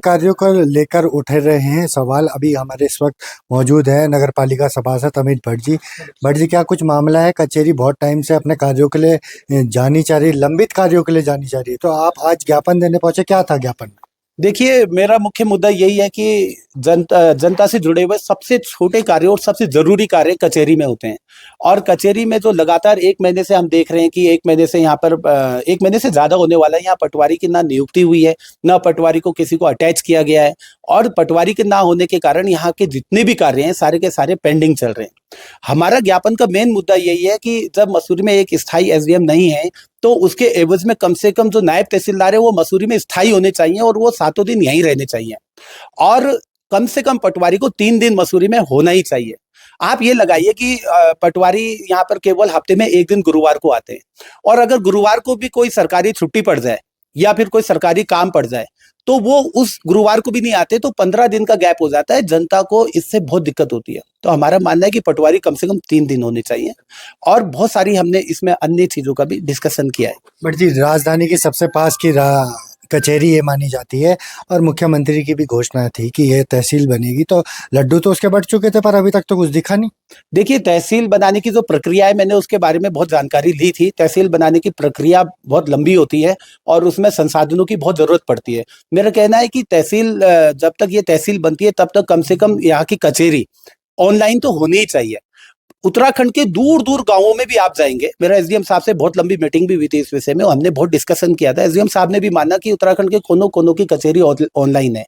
कार्यों को लेकर उठ रहे हैं सवाल। अभी हमारे इस वक्त मौजूद है नगर पालिका सभासद अमित भट्ट जी। भट्ट जी, क्या कुछ मामला है? कचेरी बहुत टाइम से अपने कार्यों के लिए जानी चाह रही है, लंबित कार्यों के लिए जानी चाह रही है, तो आप आज ज्ञापन देने पहुंचे, क्या था ज्ञापन? देखिए, मेरा मुख्य मुद्दा यही है कि जनता से जुड़े हुए सबसे छोटे कार्य और सबसे जरूरी कार्य कचेरी में होते हैं। और कचेरी में जो लगातार 1 महीने से हम देख रहे हैं कि 1 महीने से यहाँ पर 1 महीने से ज्यादा होने वाला है, यहाँ पटवारी की ना नियुक्ति हुई है, ना पटवारी को किसी को अटैच किया गया है। और पटवारी के ना होने के कारण यहाँ के जितने भी कार्य हैं सारे के सारे पेंडिंग चल रहे हैं। हमारा ज्ञापन का मेन मुद्दा यही है कि जब मसूरी में एक स्थायी एसडीएम नहीं है, तो उसके एवज में कम से कम जो नायब तहसीलदार है वो मसूरी में स्थायी होने चाहिए और वो 7 दिन यहीं रहने चाहिए। और कम से कम पटवारी को 3 दिन मसूरी में होना ही चाहिए। आप ये लगाइए कि पटवारी यहाँ पर केवल हफ्ते में 1 दिन गुरुवार को आते हैं, और अगर गुरुवार को भी कोई सरकारी छुट्टी पड़ जाए या फिर कोई सरकारी काम पड़ जाए तो वो उस गुरुवार को भी नहीं आते, तो 15 दिन का गैप हो जाता है। जनता को इससे बहुत दिक्कत होती है। तो हमारा मानना है कि पटवारी कम से कम 3 दिन होने चाहिए। और बहुत सारी हमने इसमें अन्य चीजों का भी डिस्कशन किया है। बट जी, राजधानी की सबसे पास की कचेरी ये मानी जाती है, और मुख्यमंत्री की भी घोषणा थी कि ये तहसील बनेगी, तो लड्डू तो उसके बट चुके थे पर अभी तक तो कुछ दिखा नहीं। देखिए, तहसील बनाने की जो प्रक्रिया है, मैंने उसके बारे में बहुत जानकारी ली थी। तहसील बनाने की प्रक्रिया बहुत लंबी होती है और उसमें संसाधनों की बहुत जरूरत पड़ती है। मेरा कहना है कि तहसील जब तक ये तहसील बनती है तब तक कम से कम यहाँ की कचेरी ऑनलाइन तो होनी ही चाहिए। उत्तराखंड के दूर दूर गांवों में भी आप जाएंगे, मेरा एसडीएम साहब से बहुत लंबी मीटिंग भी हुई थी इस विषय में, हमने बहुत डिस्कशन किया था। एसडीएम साहब ने भी माना कि उत्तराखंड के कोनों कोनों की कचेरी ऑनलाइन है,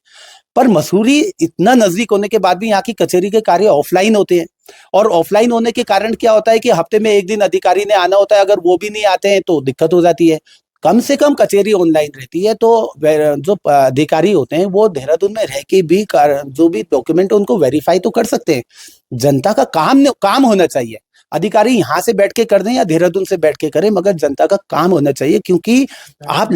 पर मसूरी इतना नजदीक होने के बाद भी यहाँ की कचेरी के कार्य ऑफलाइन होते हैं। और ऑफलाइन होने के कारण क्या होता है कि हफ्ते में 1 दिन अधिकारी ने आना होता है, अगर वो भी नहीं आते हैं तो दिक्कत हो जाती है। कम से कम कचेरी ऑनलाइन रहती है तो जो अधिकारी होते हैं वो देहरादून में रह के भी जो भी डॉक्यूमेंट है उनको वेरीफाई तो कर सकते हैं। जनता का काम होना चाहिए। अधिकारी यहाँ से बैठ के कर दें या देहरादून से बैठ के करें, मगर जनता का काम होना चाहिए। क्योंकि आप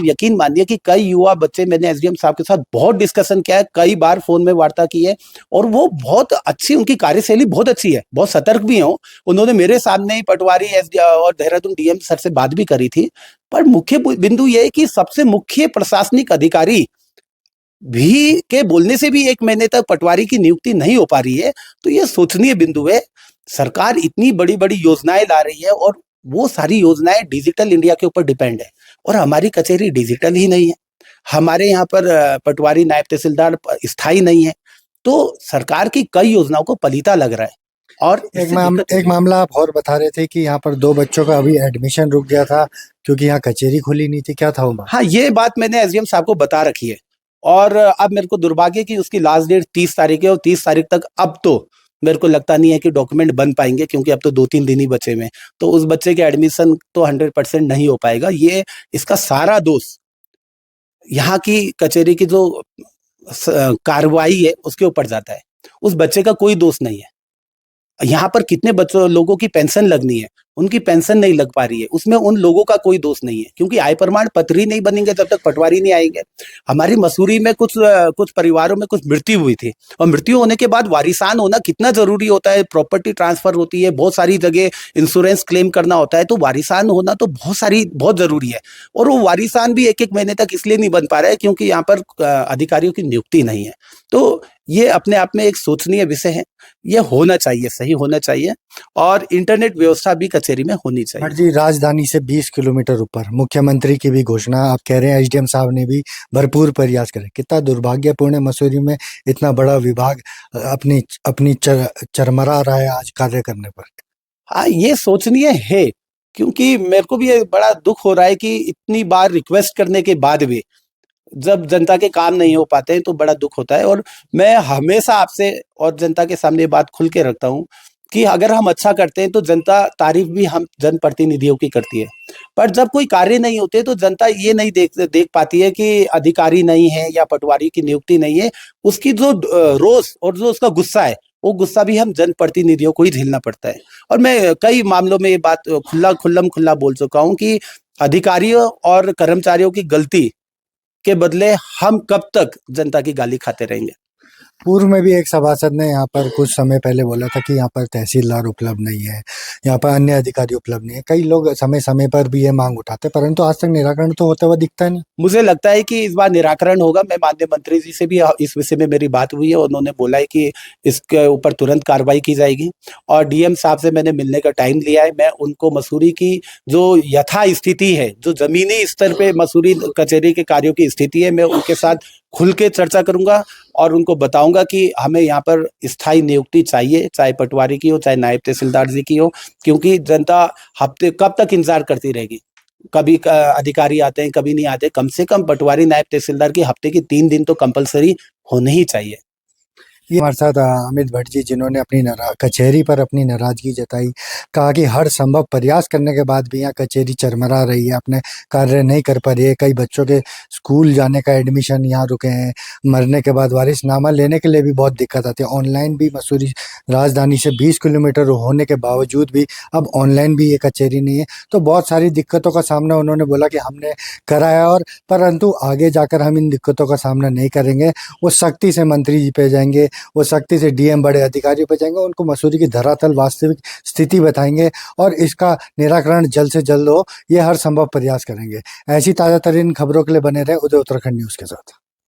यकीन मानिए कि कई युवा बच्चे, मैंने एसडीएम साहब के साथ बहुत डिस्कशन किया है, कई बार फोन में वार्ता की है, और वो बहुत अच्छी, उनकी कार्यशैली बहुत अच्छी है, बहुत सतर्क भी हो। उन्होंने मेरे सामने ही पटवारी और देहरादून डीएम सर से बात भी करी थी। पर मुख्य बिंदु ये है कि सबसे मुख्य प्रशासनिक अधिकारी भी के बोलने से भी 1 महीने तक पटवारी की नियुक्ति नहीं हो पा रही है, तो ये सोचनीय बिंदु है। सरकार इतनी बड़ी बड़ी योजनाएं ला रही है और वो सारी योजनाएं डिजिटल इंडिया के ऊपर डिपेंड है, और हमारी कचेरी डिजिटल ही नहीं है। हमारे यहाँ पर पटवारी नायब तहसीलदार स्थायी नहीं है, तो सरकार की कई योजनाओं को पलीता लग रहा है। और एक मामला आप और बता रहे थे कि यहाँ पर 2 बच्चों का अभी एडमिशन रुक गया था क्योंकि यहाँ कचेरी खुली नहीं थी, क्या था वो? हाँ, ये बात मैंने एसडीएम साहब को बता रखी है। और अब मेरे को दुर्भाग्य कि उसकी लास्ट डेट 30 तारीख है, और 30 तारीख तक अब तो मेरे को लगता नहीं है कि डॉक्यूमेंट बन पाएंगे, क्योंकि अब तो 2-3 दिन ही बचे हुए हैं। तो उस बच्चे के एडमिशन तो 100% नहीं हो पाएगा। ये इसका सारा दोष यहाँ की कचेरी की जो कार्रवाई है उसके ऊपर जाता है। उस बच्चे का कोई दोष नहीं है। यहाँ पर कितने बच्चों लोगों की पेंशन लगनी है, उनकी पेंशन नहीं लग पा रही है, उसमें उन लोगों का कोई दोष नहीं है, क्योंकि आय प्रमाण पत्र ही नहीं बनेंगे जब तक पटवारी नहीं आएंगे। हमारी मसूरी में कुछ परिवारों में कुछ मृत्यु हुई थी, और मृत्यु होने के बाद वारिसान होना कितना जरूरी होता है। प्रॉपर्टी ट्रांसफर होती है, बहुत सारी जगह इंश्योरेंस क्लेम करना होता है, तो वारिसान होना तो बहुत जरूरी है। और वो वारिसान भी 1-1 महीने तक इसलिए नहीं बन पा रहा है क्योंकि यहाँ पर अधिकारियों की नियुक्ति नहीं है। तो ये अपने आप में एक सोचनीय विषय है। ये होना चाहिए, सही होना चाहिए, और इंटरनेट व्यवस्था भी कचेरी में होनी चाहिए। जी, राजधानी से 20 किलोमीटर ऊपर मुख्यमंत्री की भी घोषणा, आप कह रहे हैं एसडीएम साहब ने भी भरपूर प्रयास करे। कितना दुर्भाग्यपूर्ण है मसूरी में इतना बड़ा विभाग अपनी चरमरा रहा है आज कार्य करने पर। हाँ, ये सोचनीय है, क्योंकि मेरे को भी ये बड़ा दुख हो रहा है कि इतनी बार रिक्वेस्ट करने के बाद भी जब जनता के काम नहीं हो पाते हैं तो बड़ा दुख होता है। और मैं हमेशा आपसे और जनता के सामने बात खुल के रखता हूँ कि अगर हम अच्छा करते हैं तो जनता तारीफ भी हम जनप्रतिनिधियों की करती है, पर जब कोई कार्य नहीं होते तो जनता ये नहीं देख पाती है कि अधिकारी नहीं है या पटवारी की नियुक्ति नहीं है। उसकी जो रोष और जो उसका गुस्सा है, वो गुस्सा भी हम जनप्रतिनिधियों को ही झेलना पड़ता है। और मैं कई मामलों में ये बात खुल्ला बोल चुका हूँ कि अधिकारियों और कर्मचारियों की गलती के बदले हम कब तक जनता की गाली खाते रहेंगे। पूर्व में भी एक सभासद ने यहाँ पर कुछ समय पहले बोला था कि यहाँ पर तहसीलदार उपलब्ध नहीं है, यहाँ पर अन्य अधिकारी उपलब्ध नहीं है। कई लोग समय समय पर भी ये मांग उठाते, परंतु आज तक निराकरण तो होता हुआ दिखता नहीं। मुझे लगता है कि इस बार निराकरण होगा। मैं माननीय मंत्री जी से भी इस विषय में मेरी बात हुई है। उन्होंने बोला है कि इसके ऊपर तुरंत कार्रवाई की जाएगी और डीएम साहब से मैंने मिलने का टाइम लिया है। मैं उनको मसूरी की जो यथा स्थिति है, जो जमीनी स्तर पे मसूरी कचहरी के कार्यों की स्थिति है, मैं उनके साथ खुल के चर्चा करूंगा और उनको बताऊंगा कि हमें यहाँ पर स्थायी नियुक्ति चाहिए, चाहे पटवारी की हो, चाहे नायब तहसीलदार जी की हो, क्योंकि जनता हफ्ते कब तक इंतजार करती रहेगी। कभी अधिकारी आते हैं, कभी नहीं आते। कम से कम पटवारी नायब तहसीलदार की हफ्ते की 3 दिन तो कंपलसरी होने ही चाहिए। ये हमारे साथ अमित भट्ट जी, जिन्होंने अपनी कचहरी पर अपनी नाराजगी जताई, कहा कि हर संभव प्रयास करने के बाद भी यहाँ कचहरी चरमरा रही है, अपने कार्य नहीं कर पा रही है। कई बच्चों के स्कूल जाने का एडमिशन यहाँ रुके हैं, मरने के बाद वारिसनामा लेने के लिए भी बहुत दिक्कत आती है। ऑनलाइन भी मसूरी राजधानी से 20 किलोमीटर होने के बावजूद भी अब ऑनलाइन भी ये कचहरी नहीं है। तो बहुत सारी दिक्कतों का सामना उन्होंने बोला कि हमने कराया, और परंतु आगे जाकर हम इन दिक्कतों का सामना नहीं करेंगे। वो सख्ती से मंत्री जी पे जाएंगे, वो सख्ती से डीएम बड़े अधिकारियों पे जाएंगे, उनको मसूरी की धरातल वास्तविक स्थिति बताएंगे और इसका निराकरण जल्द से जल्द हो, ये हर संभव प्रयास करेंगे। ऐसी ताज़ा तरीन खबरों के लिए बने रहे उदय उत्तराखंड न्यूज़ के साथ।